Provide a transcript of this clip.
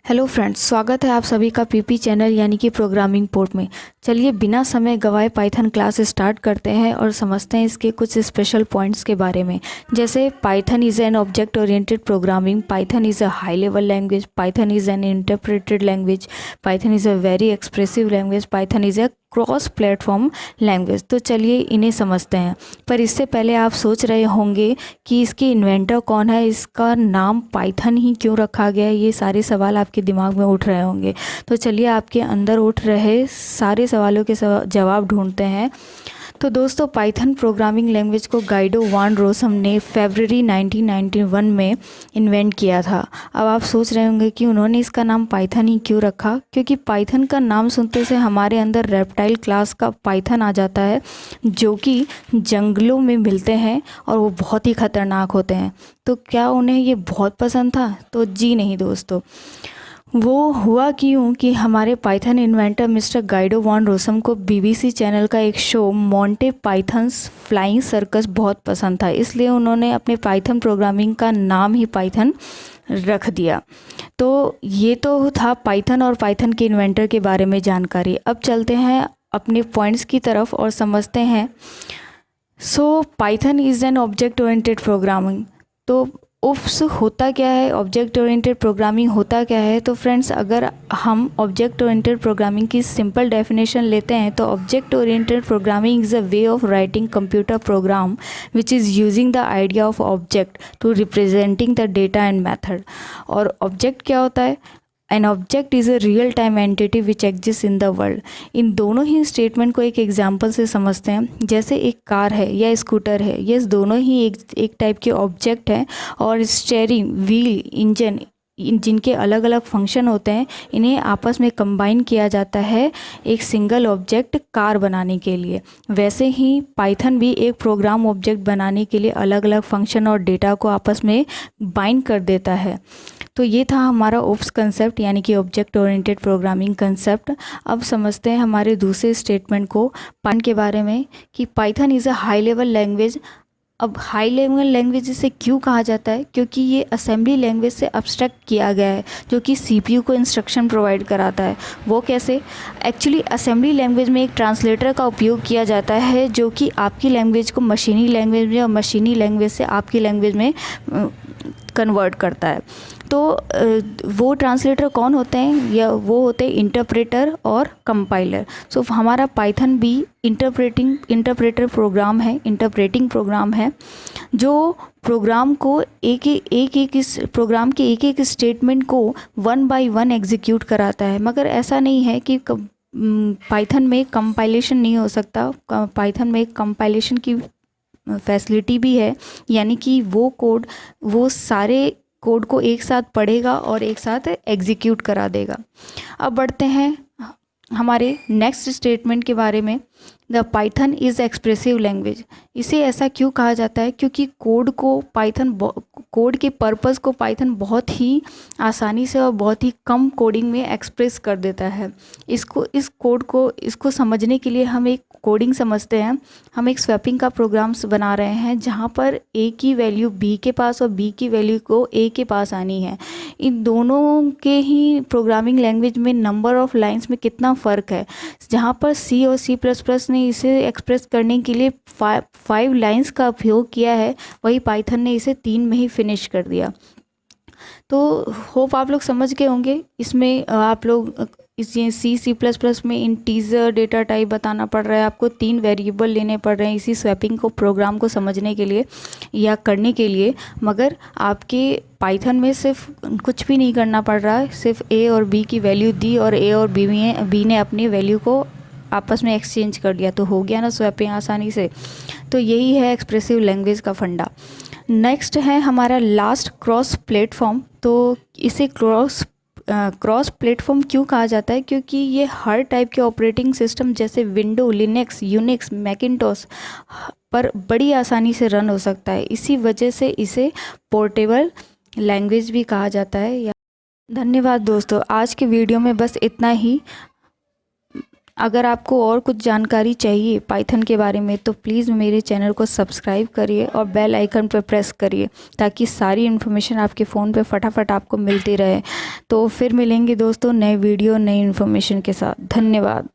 Hello friends, स्वागत है आप सभी का पीपी चैनल यानी कि प्रोग्रामिंग पोर्ट में। चलिए बिना समय गवाए पाइथन क्लास स्टार्ट करते हैं और समझते हैं इसके कुछ स्पेशल पॉइंट्स के बारे में। जैसे Python is an object oriented programming, Python is a high level language, Python is an interpreted language, Python is a very expressive language, Python is a cross platform language. तो चलिए इन्हें समझते हैं। पर इससे पहले आप सोच रहे होंगे कि इसके इन्वेंटर कौन है, इसका नाम पाइथन ही क्यों रखा गया है। ये सारे सवाल आपके दिमाग में उठ रहे होंगे। तो चलिए आपके अंदर उठ रहे सारे सवालों के जवाब ढूंढते हैं। तो दोस्तों, पाइथन प्रोग्रामिंग लैंग्वेज को गाइडो वान रोसम ने फरवरी 1991 में इन्वेंट किया था। अब आप सोच रहे होंगे कि उन्होंने इसका नाम पाइथन ही क्यों रखा। क्योंकि पाइथन का नाम सुनते से हमारे अंदर रेप्टाइल क्लास का पाइथन आ जाता है, जो कि जंगलों में मिलते हैं और वो बहुत ही ख़तरनाक होते हैं। तो क्या उन्हें ये बहुत पसंद था? तो जी नहीं दोस्तों। वो हुआ क्यों कि हमारे पाइथन इन्वेंटर मिस्टर गाइडो वान रोसम को बीबीसी चैनल का एक show Monte pythons flying circus बहुत पसंद था, इसलिए उन्होंने अपने पाइथन प्रोग्रामिंग का नाम ही पाइथन रख दिया। तो ये तो था पाइथन और पाइथन के इन्वेंटर के बारे में जानकारी। अब चलते हैं अपने पॉइंट्स की तरफ और समझते हैं। Python is an object oriented programming. तो उफ्स होता क्या है, ऑब्जेक्ट ओरिएंटेड प्रोग्रामिंग होता क्या है? तो फ्रेंड्स, अगर हम ऑब्जेक्ट ओरिएंटेड प्रोग्रामिंग की सिंपल डेफिनेशन लेते हैं तो object oriented programming is a way of writing computer program which is using the idea of object to representing the data and method. और ऑब्जेक्ट क्या होता है? An object is a real time entity which exist in the world. इन दोनों ही statement को एक example से समझते हैं। जैसे एक कार है या स्कूटर है, ये दोनों ही एक टाइप के ऑब्जेक्ट हैं। और स्टीयरिंग व्हील, इंजन, जिनके अलग अलग फंक्शन होते हैं, इन्हें आपस में कंबाइन किया जाता है एक सिंगल ऑब्जेक्ट कार बनाने के लिए। वैसे ही पाइथन भी एक प्रोग्राम ऑब्जेक्ट बनाने के लिए अलग अलग फंक्शन और डेटा को आपस में बाइंड कर देता है। तो ये था हमारा ओप्स कंसेप्ट यानी कि ऑब्जेक्ट ओरिएंटेड प्रोग्रामिंग कंसेप्ट। अब समझते हैं हमारे दूसरे स्टेटमेंट को पाइथन के बारे में कि Python is a high level language. अब हाई लेवल लैंग्वेज इसे क्यों कहा जाता है? क्योंकि ये असेंबली लैंग्वेज से अब्स्ट्रैक्ट किया गया है, जो कि सीपीयू को इंस्ट्रक्शन प्रोवाइड कराता है। वो कैसे? एक्चुअली असेंबली लैंग्वेज में एक ट्रांसलेटर का उपयोग किया जाता है, जो कि आपकी लैंग्वेज को मशीनी लैंग्वेज में और मशीनी लैंग्वेज से आपकी लैंग्वेज में कन्वर्ट करता है। तो वो ट्रांसलेटर कौन होते हैं? या वो होते हैं इंटरप्रेटर और कंपाइलर। हमारा पाइथन भी इंटरप्रेटिंग प्रोग्राम है, जो प्रोग्राम को प्रोग्राम के एक स्टेटमेंट को वन बाय वन एग्जीक्यूट कराता है। मगर ऐसा नहीं है कि पाइथन में कंपाइलेशन नहीं हो सकता। पाइथन में कंपाइलेशन की फैसिलिटी भी है, यानी कि वो सारे कोड को एक साथ पढ़ेगा और एक साथ एग्जीक्यूट करा देगा। अब बढ़ते हैं हमारे नेक्स्ट स्टेटमेंट के बारे में। The Python is expressive language. इसे ऐसा क्यों कहा जाता है? क्योंकि कोड के पर्पस को पाइथन बहुत ही आसानी से और बहुत ही कम कोडिंग में एक्सप्रेस कर देता है। इसको समझने के लिए हम एक कोडिंग समझते हैं। हम एक स्वैपिंग का प्रोग्राम्स बना रहे हैं, जहाँ पर ए की वैल्यू बी के पास और बी की वैल्यू को ए के पास आनी है। इन दोनों के ही प्रोग्रामिंग लैंग्वेज में नंबर ऑफ लाइंस में कितना फ़र्क है। जहाँ पर सी और C++ ने इसे एक्सप्रेस करने के लिए 5 लाइंस का उपयोग किया है, वही पाइथन ने इसे 3 में ही फिनिश कर दिया। तो होप आप लोग समझ गए होंगे। इसमें आप लोग C++ में इंटीजर डेटा टाइप बताना पड़ रहा है, आपको 3 वेरिएबल लेने पड़ रहे हैं इसी स्वैपिंग को प्रोग्राम को समझने के लिए या करने के लिए। मगर आपके पाइथन में सिर्फ कुछ भी नहीं करना पड़ रहा है, सिर्फ ए और बी की वैल्यू दी और ए और बी ने अपनी वैल्यू को आपस में एक्सचेंज कर दिया, तो हो गया ना स्वैपिंग आसानी से। तो यही है एक्सप्रेसिव लैंग्वेज का फंडा। नेक्स्ट है हमारा लास्ट क्रॉस प्लेटफॉर्म। तो इसे क्रॉस प्लेटफॉर्म क्यों कहा जाता है? क्योंकि ये हर टाइप के ऑपरेटिंग सिस्टम जैसे विंडो, लिनक्स, यूनिक्स, मैकिन्टॉश पर बड़ी आसानी से रन हो सकता है। इसी वजह से इसे पोर्टेबल लैंग्वेज भी कहा जाता है। धन्यवाद दोस्तों, आज के वीडियो में बस इतना ही। अगर आपको और कुछ जानकारी चाहिए पाइथन के बारे में तो प्लीज़ मेरे चैनल को सब्सक्राइब करिए और बेल आइकन पर प्रेस करिए ताकि सारी इन्फॉर्मेशन आपके फ़ोन पे फटाफट आपको मिलती रहे। तो फिर मिलेंगे दोस्तों नए वीडियो नई इन्फॉर्मेशन के साथ। धन्यवाद।